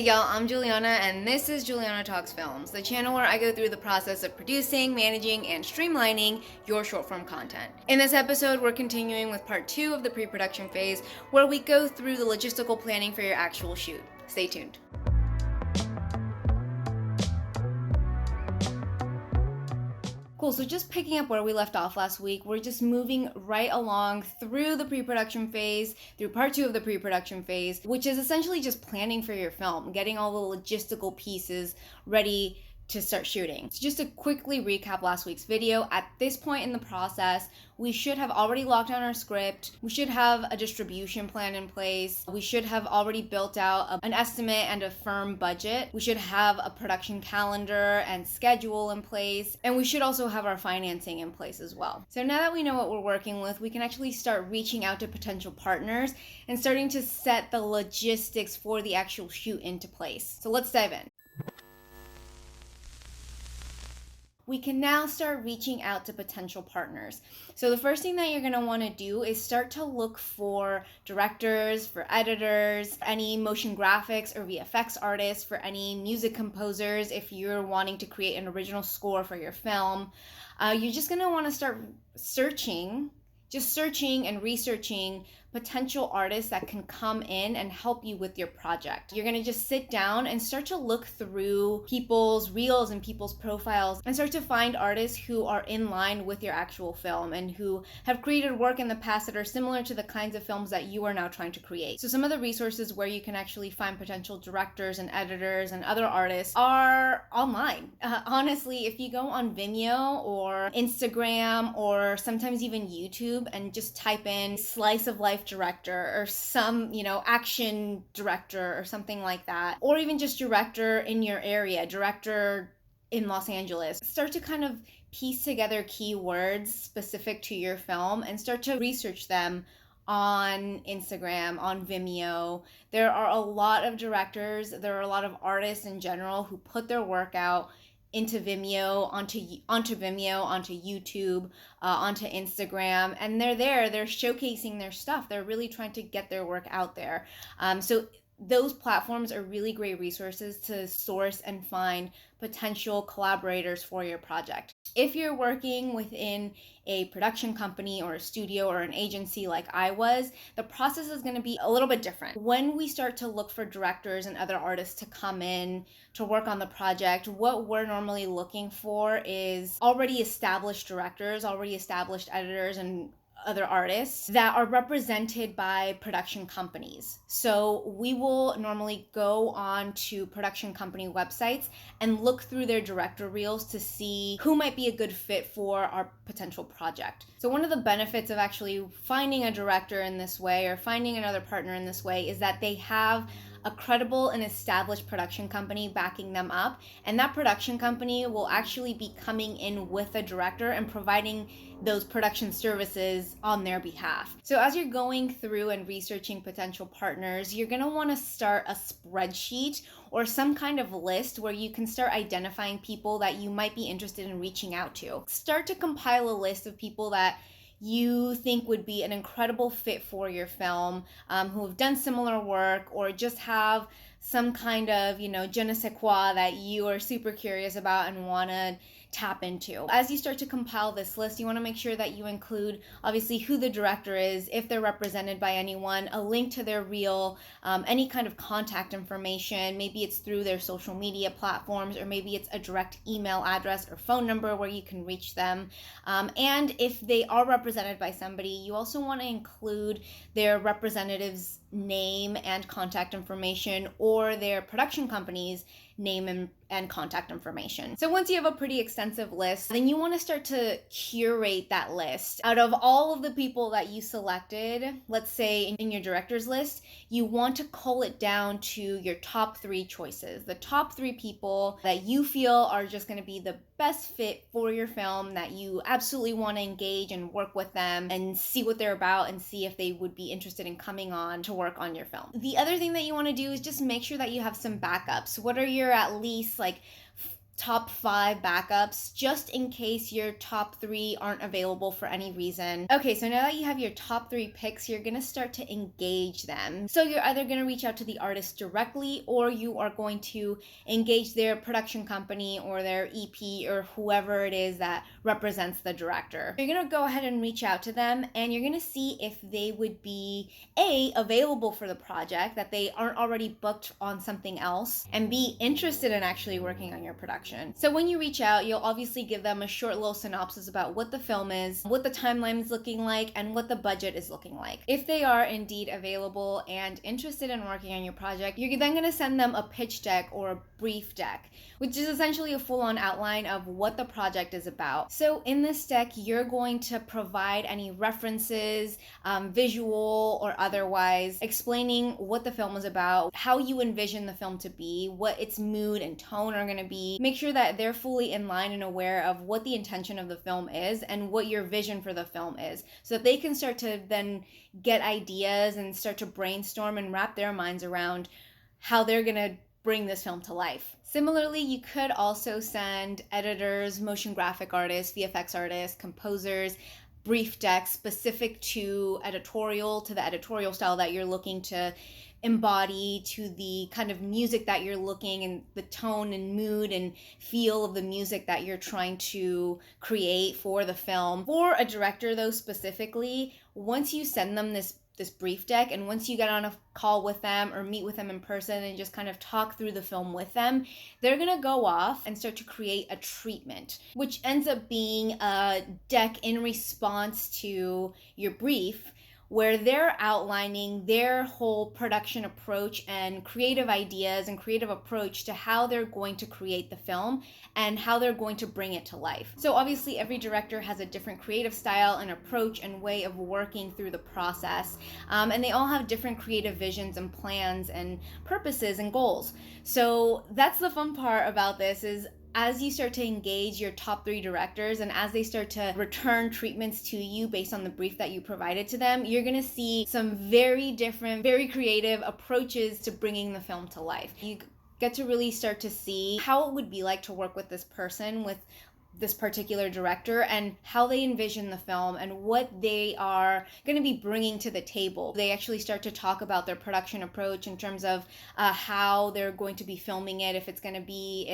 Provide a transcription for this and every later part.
Hey y'all, I'm Juliana and this is Juliana Talks Films, the channel where I go through the process of producing, managing, and streamlining your short form content. In this episode, we're continuing with part 2 of the pre-production phase where we go through the logistical planning for your actual shoot. Stay tuned. Cool, so just picking up where we left off last week, we're just moving right along through the pre-production phase, through part 2 of the pre-production phase, which is essentially just planning for your film, getting all the logistical pieces ready to start shooting. So just to quickly recap last week's video, at this point in the process, we should have already locked down our script, we should have a distribution plan in place, we should have already built out an estimate and a firm budget, we should have a production calendar and schedule in place, and we should also have our financing in place as well. So now that we know what we're working with, we can actually start reaching out to potential partners and starting to set the logistics for the actual shoot into place. So let's dive in. We can now start reaching out to potential partners. So the first thing that you're going to want to do is start to look for directors, for editors, any motion graphics or VFX artists, for any music composers if you're wanting to create an original score for your film. You're just going to want to start searching and researching potential artists that can come in and help you with your project. You're gonna just sit down and start to look through people's reels and people's profiles and start to find artists who are in line with your actual film and who have created work in the past that are similar to the kinds of films that you are now trying to create. So some of the resources where you can actually find potential directors and editors and other artists are online. Honestly, if you go on Vimeo or Instagram or sometimes even YouTube and just type in slice of life director or some, action director or something like that, or even just director in your area, director in Los Angeles, start to kind of piece together keywords specific to your film and start to research them on Instagram, on Vimeo. There are a lot of directors, there are a lot of artists in general who put their work out into Vimeo, onto Vimeo, onto YouTube, onto Instagram, and they're showcasing their stuff. They're really trying to get their work out there. So those platforms are really great resources to source and find potential collaborators for your project. If you're working within a production company or a studio or an agency like I was, the process is going to be a little bit different. When we start to look for directors and other artists to come in to work on the project, what we're normally looking for is already established directors, already established editors, and other artists that are represented by production companies. So we will normally go on to production company websites and look through their director reels to see who might be a good fit for our potential project. So one of the benefits of actually finding a director in this way or finding another partner in this way is that they have a credible and established production company backing them up, and that production company will actually be coming in with a director and providing those production services on their behalf. So as you're going through and researching potential partners, you're going to want to start a spreadsheet or some kind of list where you can start identifying people that you might be interested in reaching out to. Start to compile a list of people that you think would be an incredible fit for your film, who have done similar work or just have some kind of, je ne sais quoi that you are super curious about and want to tap into. As you start to compile this list, you want to make sure that you include obviously who the director is, if they're represented by anyone, a link to their reel, any kind of contact information. Maybe it's through their social media platforms, or maybe it's a direct email address or phone number where you can reach them. And if they are represented by somebody, you also want to include their representative's name and contact information, or their production company's name and contact information. So once you have a pretty extensive list, then you want to start to curate that list. Out of all of the people that you selected, let's say in your director's list, you want to cull it down to your top 3 choices. The top 3 people that you feel are just going to be the best fit for your film, that you absolutely want to engage and work with them and see what they're about and see if they would be interested in coming on to work on your film. The other thing that you want to do is just make sure that you have some backups. What are your at least top 5 backups just in case your top 3 aren't available for any reason. Okay, so now that you have your top 3 picks, you're gonna start to engage them. So you're either gonna reach out to the artist directly, or you are going to engage their production company or their EP or whoever it is that represents the director. You're gonna go ahead and reach out to them, and you're gonna see if they would be A, available for the project, that they aren't already booked on something else, and B, interested in actually working on your production. So when you reach out, you'll obviously give them a short little synopsis about what the film is, what the timeline is looking like, and what the budget is looking like. If they are indeed available and interested in working on your project, you're then going to send them a pitch deck or a brief deck, which is essentially a full-on outline of what the project is about. So in this deck, you're going to provide any references, visual or otherwise, explaining what the film is about, how you envision the film to be, what its mood and tone are going to be. Make sure that they're fully in line and aware of what the intention of the film is and what your vision for the film is, so that they can start to then get ideas and start to brainstorm and wrap their minds around how they're going to bring this film to life. Similarly, you could also send editors, motion graphic artists, VFX artists, composers, brief decks specific to the editorial style that you're looking to embody, to the kind of music that you're looking, and the tone and mood and feel of the music that you're trying to create for the film. For a director though, specifically, once you send them this brief deck, and once you get on a call with them or meet with them in person and just kind of talk through the film with them, they're gonna go off and start to create a treatment, which ends up being a deck in response to your brief, where they're outlining their whole production approach and creative ideas and creative approach to how they're going to create the film and how they're going to bring it to life. So obviously every director has a different creative style and approach and way of working through the process, and they all have different creative visions and plans and purposes and goals. So that's the fun part about this, is as you start to engage your top 3 directors and as they start to return treatments to you based on the brief that you provided to them, you're going to see some very different, very creative approaches to bringing the film to life. You get to really start to see how it would be like to work with this person, with this particular director, and how they envision the film and what they are going to be bringing to the table. They actually start to talk about their production approach in terms of how they're going to be filming it, if it's going to be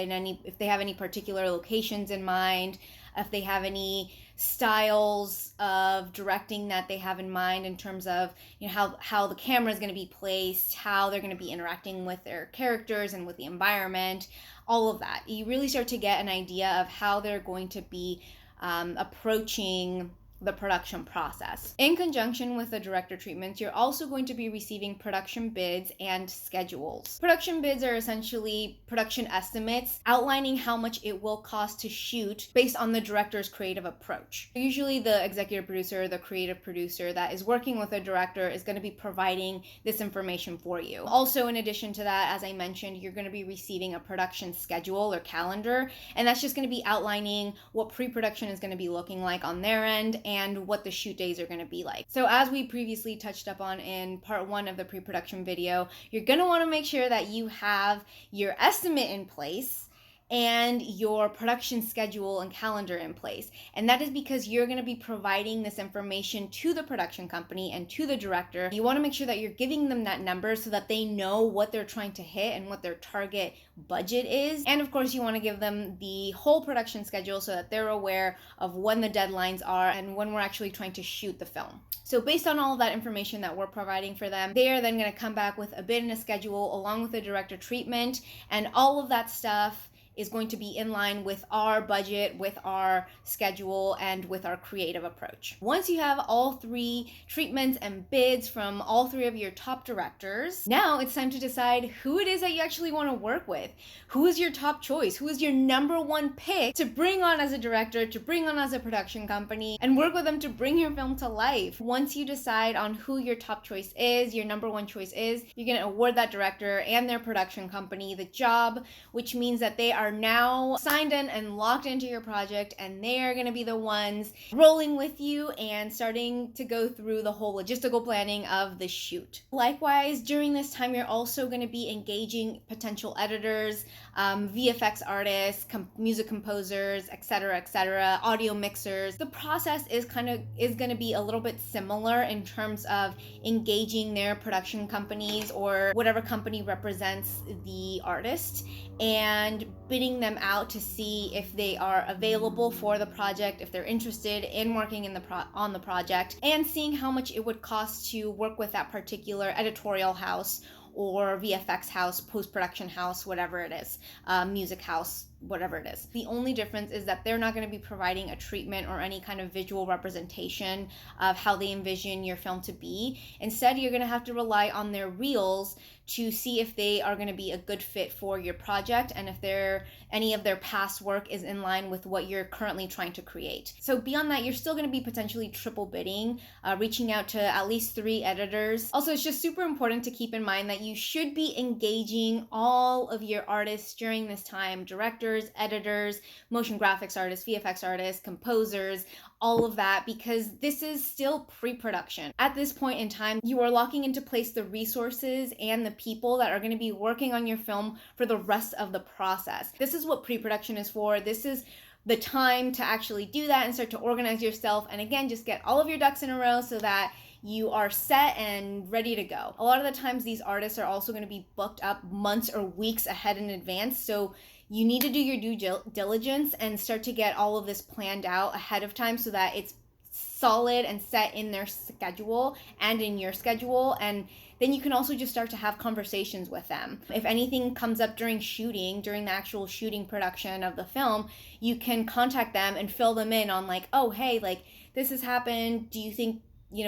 if they have any particular locations in mind, if they have any styles of directing that they have in mind in terms of, you know, how the camera is going to be placed, how they're going to be interacting with their characters and with the environment, all of that. You really start to get an idea of how they're going to be approaching the production process. In conjunction with the director treatments, you're also going to be receiving production bids and schedules. Production bids are essentially production estimates outlining how much it will cost to shoot based on the director's creative approach. Usually the executive producer, the creative producer that is working with a director is going to be providing this information for you. Also, in addition to that, as I mentioned, you're going to be receiving a production schedule or calendar, and that's just going to be outlining what pre-production is going to be looking like on their end and what the shoot days are going to be like. So as we previously touched up on in part 1 of the pre-production video, you're going to want to make sure that you have your estimate in place and your production schedule and calendar in place. And that is because you're going to be providing this information to the production company and to the director. You want to make sure that you're giving them that number so that they know what they're trying to hit and what their target budget is. And of course, you want to give them the whole production schedule so that they're aware of when the deadlines are and when we're actually trying to shoot the film. So based on all of that information that we're providing for them, they are then going to come back with a bid and a schedule along with the director treatment, and all of that stuff is going to be in line with our budget, with our schedule, and with our creative approach. Once you have all 3 treatments and bids from all 3 of your top directors, now it's time to decide who it is that you actually want to work with. Who is your top choice? Who is your number 1 pick to bring on as a director, to bring on as a production company, and work with them to bring your film to life? Once you decide on who your top choice is, your number 1 choice is, you're going to award that director and their production company the job, which means that they are are now signed in and locked into your project, and they are going to be the ones rolling with you and starting to go through the whole logistical planning of the shoot. Likewise, during this time, you're also going to be engaging potential editors, VFX artists, music composers, etc., audio mixers. The process is going to be a little bit similar in terms of engaging their production companies or whatever company represents the artist and bidding them out to see if they are available for the project, if they're interested in working on the project, and seeing how much it would cost to work with that particular editorial house or VFX house, post-production house, whatever it is, music house, whatever it is. The only difference is that they're not going to be providing a treatment or any kind of visual representation of how they envision your film to be. Instead, you're going to have to rely on their reels to see if they are going to be a good fit for your project and if any of their past work is in line with what you're currently trying to create. So beyond that, you're still going to be potentially triple bidding, reaching out to at least 3 editors. Also, it's just super important to keep in mind that you should be engaging all of your artists during this time: directors, editors, motion graphics artists, VFX artists, composers, all of that, because this is still pre-production. At this point in time, you are locking into place the resources and the people that are going to be working on your film for the rest of the process. This is what pre-production is for. This is the time to actually do that and start to organize yourself, and again, just get all of your ducks in a row so that you are set and ready to go. A lot of the times these artists are also going to be booked up months or weeks ahead in advance, so you need to do your due diligence and start to get all of this planned out ahead of time so that it's solid and set in their schedule and in your schedule. And then you can also just start to have conversations with them. If anything comes up during the actual shooting production of the film, you can contact them and fill them in on like, oh, hey, like this has happened. Do you think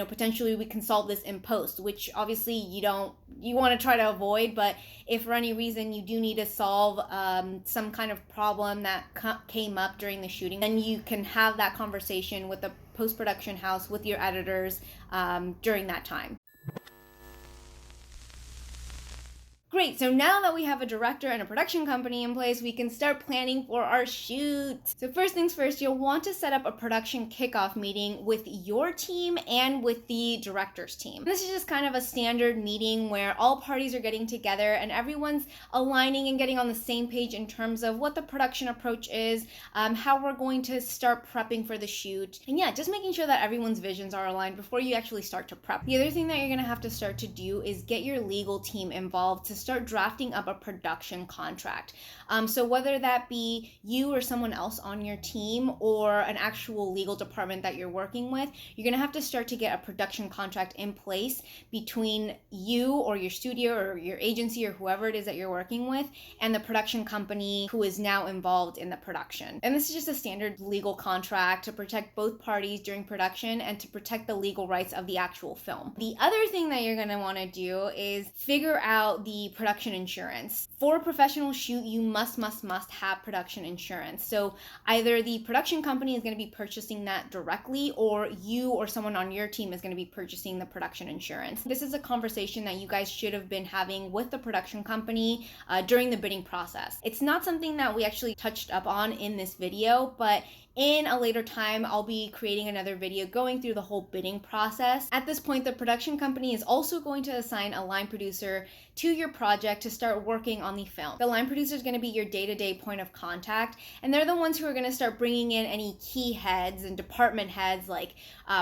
potentially we can solve this in post, which obviously you want to try to avoid, but if for any reason you do need to solve some kind of problem that came up during the shooting, then you can have that conversation with the post-production house, with your editors during that time. Great, so now that we have a director and a production company in place, we can start planning for our shoot. So first things first, you'll want to set up a production kickoff meeting with your team and with the director's team. This is just kind of a standard meeting where all parties are getting together and everyone's aligning and getting on the same page in terms of what the production approach is, how we're going to start prepping for the shoot, and yeah, just making sure that everyone's visions are aligned before you actually start to prep. The other thing that you're gonna have to start to do is get your legal team involved to start drafting up a production contract. So whether that be you or someone else on your team or an actual legal department that you're working with, you're going to have to start to get a production contract in place between you or your studio or your agency or whoever it is that you're working with and the production company who is now involved in the production. And this is just a standard legal contract to protect both parties during production and to protect the legal rights of the actual film. The other thing that you're going to want to do is figure out the production insurance. For a professional shoot, you must have production insurance. So either the production company is going to be purchasing that directly, or you or someone on your team is going to be purchasing the production insurance. This is a conversation that you guys should have been having with the production company during the bidding process. It's not something that we actually touched up on in this video, but in a later time, I'll be creating another video going through the whole bidding process. At this point, the production company is also going to assign a line producer to your project to start working on the film. The line producer is going to be your day-to-day point of contact, and they're the ones who are going to start bringing in any key heads and department heads like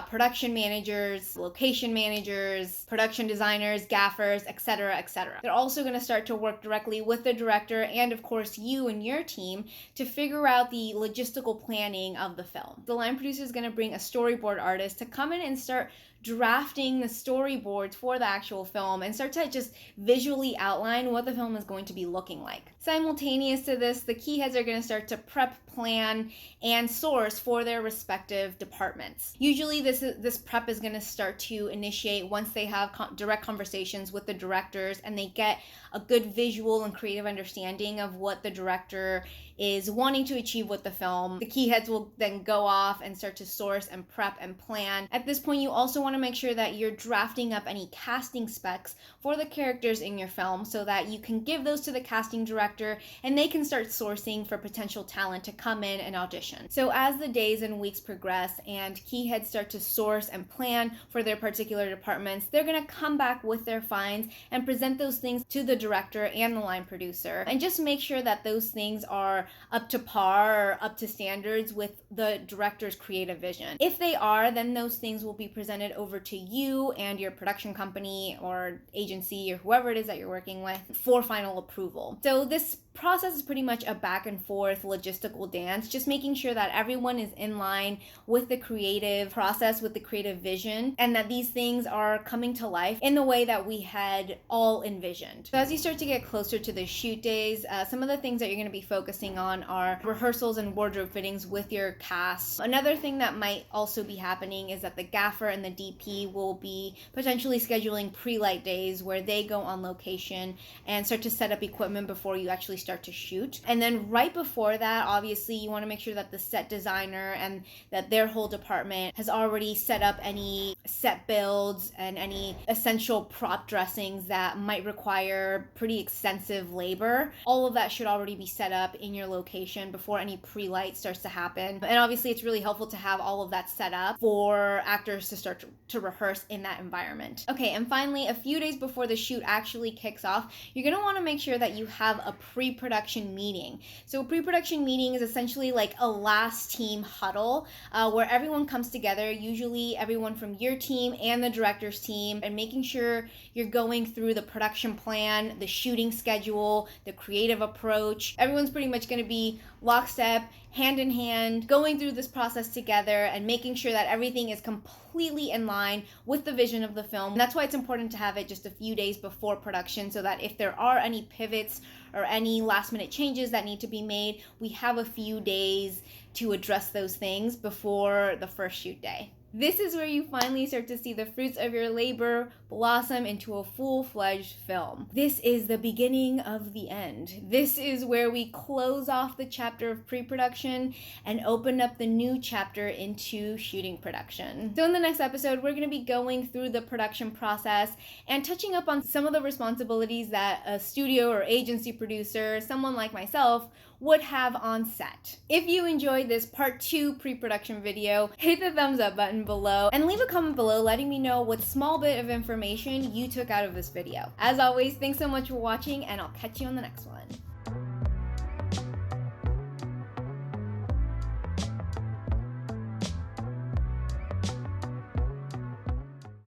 production managers, location managers, production designers, gaffers, etc., etc. They're also going to start to work directly with the director and, of course, you and your team to figure out the logistical planning of the film. The line producer is going to bring a storyboard artist to come in and start drafting the storyboards for the actual film and start to just visually outline what the film is going to be looking like. Simultaneous to this, the key heads are going to start to prep, plan, and source for their respective departments. Usually this prep is going to start to initiate once they have direct conversations with the directors and they get a good visual and creative understanding of what the director is wanting to achieve with the film. The key heads will then go off and start to source and prep and plan. At this point, you also want to to make sure that you're drafting up any casting specs for the characters in your film so that you can give those to the casting director and they can start sourcing for potential talent to come in and audition. So as the days and weeks progress and key heads start to source and plan for their particular departments, they're going to come back with their finds and present those things to the director and the line producer, and just make sure that those things are up to par or up to standards with the director's creative vision. If they are, then those things will be presented over to you and your production company or agency or whoever it is that you're working with for final approval. So this process is pretty much a back and forth logistical dance, just making sure that everyone is in line with the creative process, with the creative vision, and that these things are coming to life in the way that we had all envisioned. So as you start to get closer to the shoot days, some of the things that you're going to be focusing on are rehearsals and wardrobe fittings with your cast. Another thing that might also be happening is that the gaffer and the DP will be potentially scheduling pre-light days where they go on location and start to set up equipment before you actually start to shoot. And then right before that, obviously you want to make sure that the set designer and that their whole department has already set up any set builds and any essential prop dressings that might require pretty extensive labor. All of that should already be set up in your location before any pre-light starts to happen. And obviously it's really helpful to have all of that set up for actors to start to rehearse in that environment. Okay, and finally, a few days before the shoot actually kicks off, you're going to want to make sure that you have a pre-production meeting. So a pre-production meeting is essentially like a last team huddle where everyone comes together, usually everyone from your team and the director's team, and making sure you're going through the production plan, the shooting schedule, the creative approach. Everyone's pretty much going to be lockstep, hand in hand, going through this process together and making sure that everything is completely in line with the vision of the film. And that's why it's important to have it just a few days before production, so that if there are any pivots or any last minute changes that need to be made, we have a few days to address those things before the first shoot day. This is where you finally start to see the fruits of your labor blossom into a full-fledged film. This is the beginning of the end. This is where we close off the chapter of pre-production and open up the new chapter into shooting production. So in the next episode, we're going to be going through the production process and touching up on some of the responsibilities that a studio or agency producer, someone like myself, would have on set. If you enjoyed this part 2 pre-production video, hit the thumbs up button below and leave a comment below letting me know what small bit of information you took out of this video. As always, thanks so much for watching, and I'll catch you on the next one.